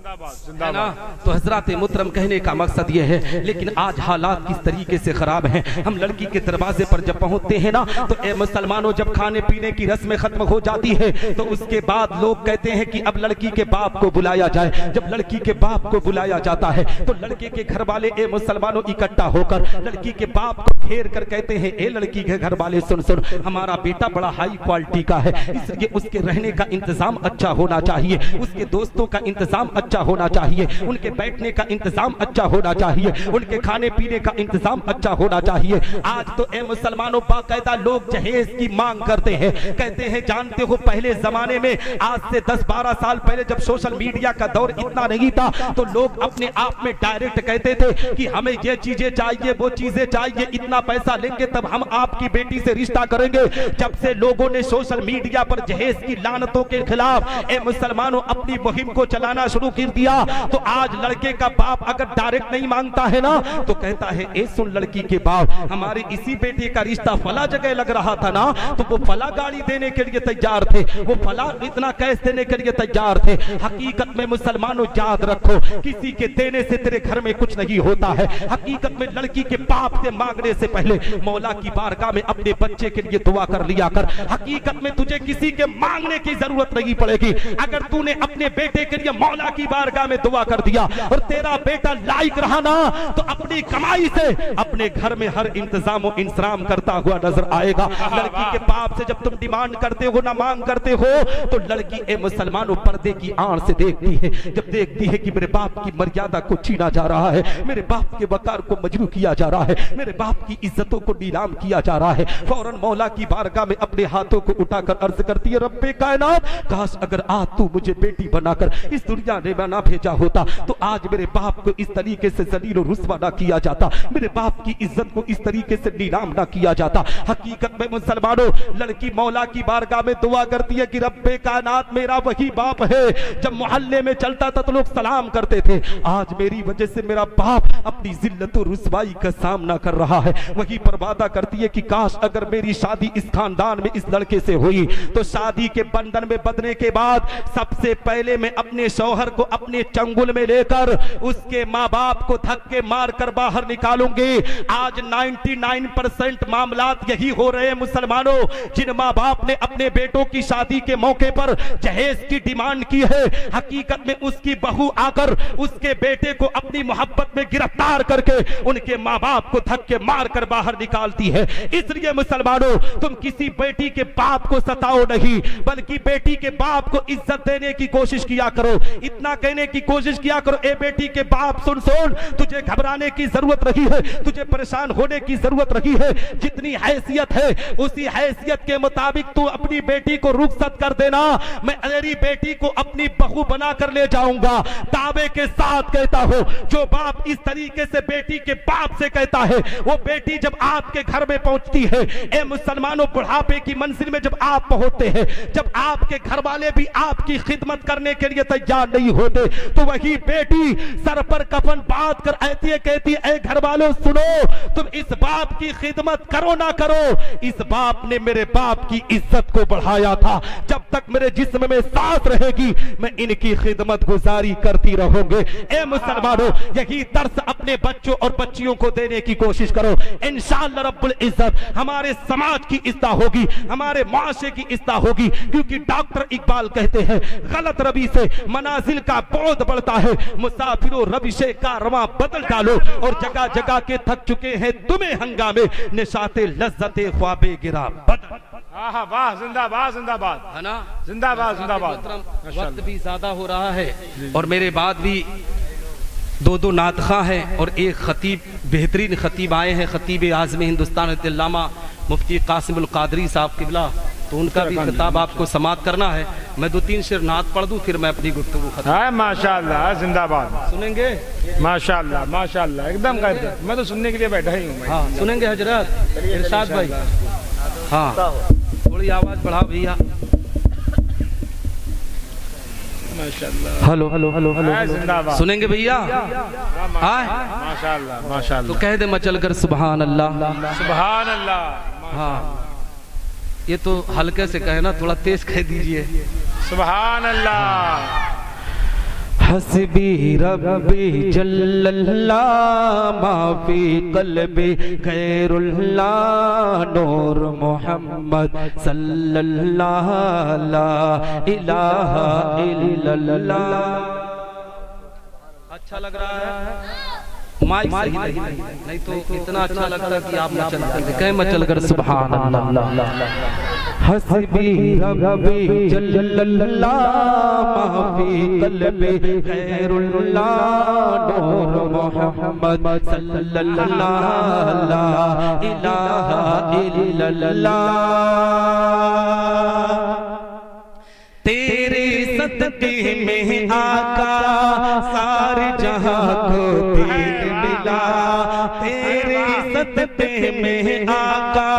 है ना? तो हजरत मुहतरम कहने का मकसद ये है, लेकिन आज हालात किस तरीके से खराब हैं। हम लड़की के दरवाजे पर जब पहुंचते हैं ना, तो ए मुसलमानों, जब खाने पीने की रस्में खत्म हो जाती है तो उसके बाद लोग कहते हैं कि अब लड़की के बाप को बुलाया जाए। जब लड़की के बाप को बुलाया जाता है तो लड़के के घर वाले ए मुसलमानों इकट्ठा होकर लड़की के बाप को घेर कर कहते हैं, ए लड़की के घर वाले सुन सुन, हमारा बेटा बड़ा हाई क्वालिटी का है, इसलिए उसके रहने का इंतजाम अच्छा होना चाहिए, उसके दोस्तों का इंतजाम अच्छा होना चाहिए, उनके बैठने का इंतजाम अच्छा होना चाहिए, उनके खाने पीने का इंतजाम अच्छा होना चाहिए। आज तो ए मुसलमानों बाकायदा लोग जहेज की मांग करते हैं। कहते हैं, जानते हो पहले जमाने में, आज से 10-12 साल पहले जब सोशल मीडिया का दौर इतना नहीं था, तो लोग अपने आप में डायरेक्ट कहते थे कि हमें ये चीजें चाहिए, वो चीजें चाहिए, इतना पैसा लेंगे तब हम आपकी बेटी से रिश्ता करेंगे। जब से लोगों ने सोशल मीडिया पर जहेज की लानतों के खिलाफ ए मुसलमानों अपनी मुहिम को चलाना शुरू कर दिया, तो आज लड़के का बाप अगर डायरेक्ट नहीं मांगता है ना, तो कहता है, ए सुन लड़की के बाप, हमारे इसी बेटे का रिश्ता फला जगह लग रहा था ना, तो वो फला गाड़ी देने के लिए तैयार थे, वो फला इतना कैश देने के लिए तैयार थे। हकीकत में मुसलमानों याद रखो, किसी के देने से तेरे घर में कुछ नहीं होता है। हकीकत में लड़की के बाप से मांगने से पहले मौला की बारगाह में अपने बच्चे के लिए दुआ कर लिया कर। हकीकत में तुझे किसी के मांगने की जरूरत नहीं पड़ेगी। अगर तूने अपने बेटे के लिए मौला की बारगाह में दुआ कर दिया और तेरा बेटा लायक रहा ना, तो अपनी कमाई से अपने घर में हर इंतजाम और इंतजाम करता हुआ नजर आएगा। लड़की के बाप से जब तुम डिमांड करते हो ना, मांग करते हो, तो लड़की ए मुसलमानों पर्दे की आड़ से देखती है। जब देखती है कि मेरे बाप की मर्यादा को छीना जा रहा है, मेरे बाप के वकार को मजरू किया जा रहा है, मेरे बाप की इज्जतों को नीलाम किया जा रहा है, फौरन मौला की बारगाह में अपने हाथों को उठाकर अर्ज करती है, रब्बे कायनात, काश अगर आज तू मुझे बेटी बनाकर इस दुनिया में ना भेजा होता, तो आज मेरे बाप को इस तरीके से जलील और रुस्वा ना किया जाता, मेरे बाप की इज्जत को इस तरीके से नीलाम ना किया जाता। हकीकत में मुसलमानों, लड़की मौला की बारगाह में दुआ करती है कि रब्बे कायनात, मेरा वही बाप है जब मोहल्ले में चलता था तो लोग सलाम करते थे, आज मेरी वजह से मेरा बाप अपनी जिल्लत और रुसवाई का सामना कर रहा है। वही पर वादा करती है कि काश अगर मेरी शादी इस खानदान में इस लड़के से हुई, तो शादी के बंधन में बंधने के बाद सबसे पहले मैं अपने शौहर को अपने चंगुल में लेकर उसके माँ बाप को धक्के मारकर बाहर निकालूंगी। आज 99% मामलात यही हो रहे हैं मुसलमानों, जिन माँ बाप ने अपने बेटों की शादी के मौके पर जहेज की डिमांड की है, हकीकत में उसकी बहू आकर उसके बेटे को अपनी मोहब्बत में गिरफ्तार करके उनके माँ बाप को धक्के मारकर बाहर निकालती है। इसलिए मुसलमानों, तुम किसी बेटी के बाप को सताओ नहीं, बल्कि बेटी के बाप को इज्जत देने की कोशिश किया करो। इतना कहने की कोशिश किया करो, ए बेटी के बाप सुन सुन, तुझे घबराने की जरूरत रही है, तुझे परेशान होने की जरूरत रही है, जितनी हैसियत है उसी हैसियत के मुताबिक तू अपनी बेटी को रुखसत कर देना। मैं मेरी बेटी को अपनी बहू बना कर ले जाऊंगा। दावे के साथ कहता हूं, जो बाप इस तरीके से बेटी के बाप से कहता है, वो बेटी जब आपके घर में पहुंचती है, ए मुसलमानों, बुढ़ापे की मंजिल में जब आप पहुंचते हैं, जब आपके घर वाले भी आपकी खिदमत करने के लिए तैयार नहीं होते, तो वही बेटी सर पर कफन बांध कर आती है, कहती है, ए घर वालों सुनो, तुम इस बाप की खिदमत करो ना करो, इस बाप ने मेरे बाप की इज्जत को बढ़ाया था, जब तक मेरे जिस्म में सांस रहेगी मैं इनकी खिदमत गुजारी करती रहूंगी। ए मुसलमानों, यही दर्स अपने बच्चों और बच्चियों को देने की कोशिश करो। इंशाअल्लाह रब्बुल इज्जत हमारे समाज की इस्लाह होगी, हमारे माशरे की इस्लाह होगी, क्योंकि डॉक्टर इकबाल कहते हैं, गलत रवि से मनाजिल का बोझ बढ़ता है, मुसाफिरों रविशे का रवा बदल डालो, और जगह जगह के थक चुके हैं तुम्हें हंगामे, निशाते लज्जते ख्वाबे गिरा बदल। वाह, जिंदाबाद जिंदाबाद, है ना, जिंदाबाद जिंदाबाद। वक्त भी ज्यादा हो रहा है और मेरे बाद भी दो नातखा हैं और एक खतीब, बेहतरीन खतीब आए हैं, खतीब आज़म हिंदुस्तान अल्लामा मुफ्ती कासिमुल कादरी साहब किबला, तो उनका भी खिताब आपको समाअत करना है। मैं 2-3 शेर नात पढ़ दूं, फिर मैं अपनी गुफ्तगू खत्म। माशाअल्लाह, जिंदाबाद, सुनेंगे? माशाअल्लाह माशाअल्लाह, एकदम कहते, मैं तो सुनने के लिए बैठा ही हूँ। हाँ, सुनेंगे हजरत इरशाद भाई? हाँ, थोड़ी आवाज बढ़ाओ भैया। माशाल्लाह। हेलो हेलो हेलो हेलो जिंदाबाद। सुनेंगे भैया? आए माशाल्लाह माशाल्लाह। तो कह दे मचल कर सुभान अल्लाह। सुभान अल्लाह। हाँ, ये तो हल्के से कहे ना, थोड़ा तेज कह दीजिए। सुभान अल्लाह। हस्बी रब्बी जल्लल्लाह माफी कल्बी खैरुल्लाह नूर मोहम्मद सल्लल्लाहु ला इलाहा इल्लल्लाह। अच्छा लग रहा है? माइक सही नहीं तो इतना अच्छा लगता कि आप मचल कर कहीं मचल कर सुभान अल्लाह। हस्बी रब्बी जल्लल्लाह माफी कल्बी खैरुल्लाह नूर मोहम्मद सल्लल्लाहु ला इलाहा इल्लल्लाह। तेरे सदके में आका सारे जहां को दीन मिला। तेरे सदके में आका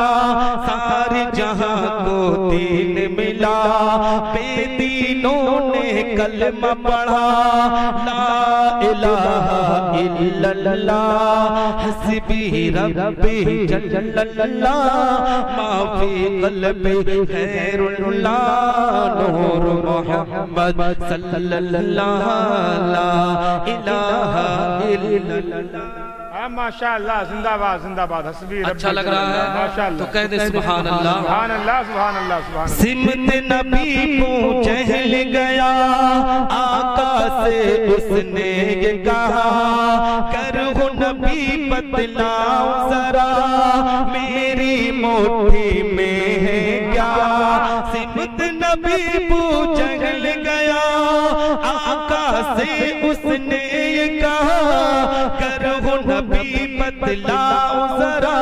सारे जहां को दीन मिला। बेदीनों ने कलमा पढ़ा ला इलाहा इल्लल्लाह। हस्बी रब्बी जल्लल्लाह माफी कल्बी खैरुल्लाह नूर मोहम्मद सल्लल्लाहु ला इलाहा इल्लल्लाह। माशाल्लाह। जिंदाबाद जिंदाबाद। हस्बी रब्बी। अच्छा लग रहा है? माशाल्लाह। तो कह दे सुभान अल्लाह। सुभान अल्लाह सुभान अल्लाह सुभान। सिमत नबी को चहल गया आका से उसने ये कहा कर हो नबी बतलाओ जरा मेरी मुट्ठी में है क्या। सिमत नबी को चहल गया आका से उसने ये कहा कर हो नबी बतलाओ जरा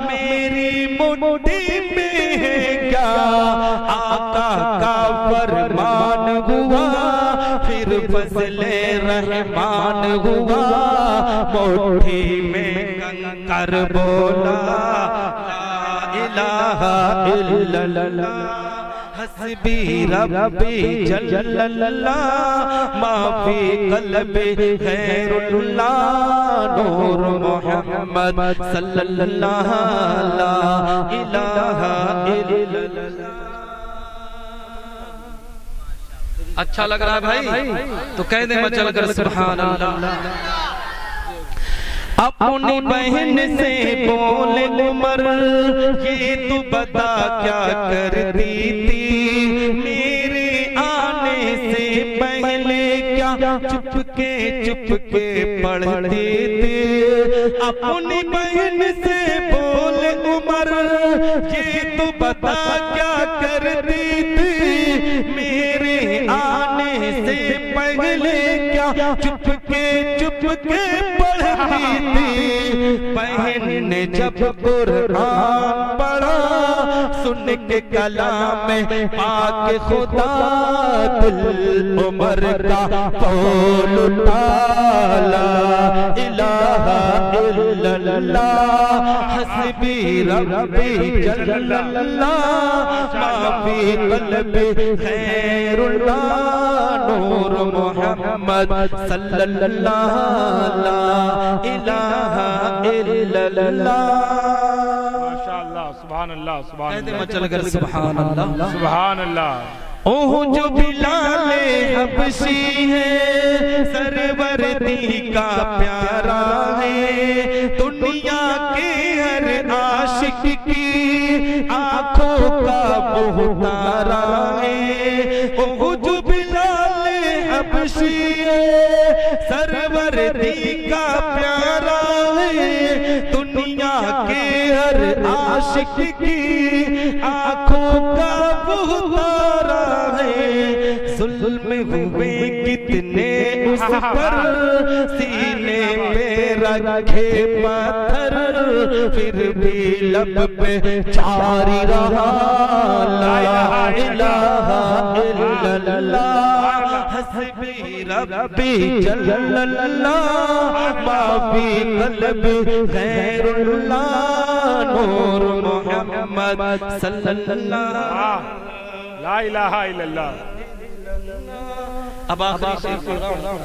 मेरी मुट्ठी में है क्या। आका का फरमान हुआ फिर फजले रहमान हुआ मुट्ठी में कंकर बोला ला इलाहा इल्लल्लाह। हस्बी रब्बी जल्लल्लाह माफी कल्बी खैरुल्लाह नूर मोहम्मद सल्लल्लाहु ला इलाहा इल्लल्लाह। अच्छा लग रहा है भाई? तो कह दे मचल कर सुभान अल्लाह। अपनी बहन से बोले उमर ये तू बता क्या करती थी मेरे आने से पहले क्या चुपके पढ़ती थी। अपनी बहन से बोले उमर ये तू बता क्या करती थी मेरे आने से पहले क्या चुपके पढ़ती थी। बहन ने जब कुरान पढ़ा सुन के कलाम में पाक खुदा दिल उमर का बोल उठा ला इलाहा इल्लल्लाह। हस्बी रब्बी जल्लल्लाह माफी कल्बी खैरुल्लाह नूर मोहम्मद सल्लल्लाहु ला इलाहा इल्लल्लाह। माशाल्लाह। सुभान अल्लाह सुभान अल्लाह। मचल कर सुभान अल्लाह। सुभान अल्लाह। ओह जो बिलाले हबशी है सरवरदी का प्यारा है दुनिया के हर आशिक की आंखों का मुहतारा है। ओह जो बिलाले हबशी है सरवरदी का प्यारा है दुनिया के हर आशिक की आंखों का मुहतारा है। जुल्म हुए कितने उस पर सीने पे रखे पत्थर फिर भी लब पे जारी रहा ला इलाहा इल्लल्लाह। हस्बी रब्बी जल्लल्लाह माफी कल्बी खैरुल्लाह नूर मोहम्मद सल्लल्लाहु ला इलाहा इल्लल्लाह। अब आखिरी शेर पढ़ रहा हूं।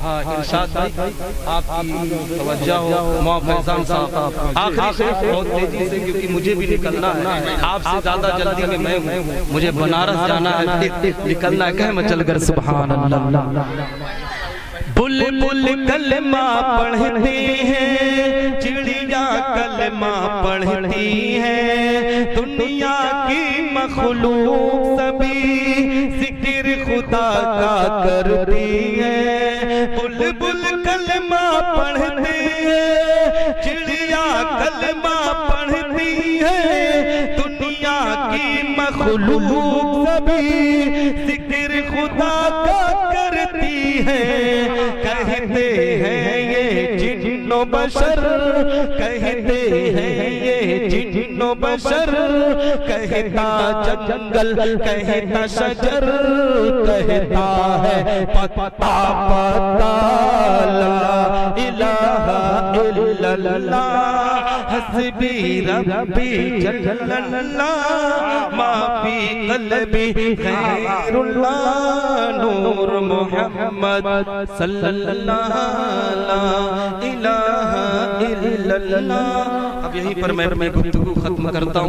हाँ इरशाद भाई आपकी तवज्जो हो मौलाना फैजान साहब। आखिरी शेर बहुत तेजी से क्योंकि मुझे भी निकलना है, आपसे ज्यादा जल्दी में मैं हूं, मुझे बनारस जाना है, निकलना है मैं चल कर। सुभान अल्लाह। बुलबुल कलमा पढ़ते हैं, चिड़िया कलमा पढ़ती है, दुनिया की मखलूक सभी जिक्र खुदा का करती है। बुलबुल कलमा पढ़ते हैं, चिड़िया कलमा पढ़ती है, दुनिया की मखलूक सभी जिक्र खुदा का करती है। कहते हैं ये जिन्नो बशर, कहते हैं ये जिन्नो बशर, कहता जंगल कहता शजर, कहता है पत्ता पत्ता ला इलाहा इल्लल्लाह, हस्बी रब्बी जल्लल्लाह, माफी कल्बी गैरुल्लाह, नूर मोहम्मद सल्लल्लाहु अलैहि इलाहा इल्लल्लाह। अब यहीं पर मैं अपनी गुफ्तगू खत्म करता हूँ।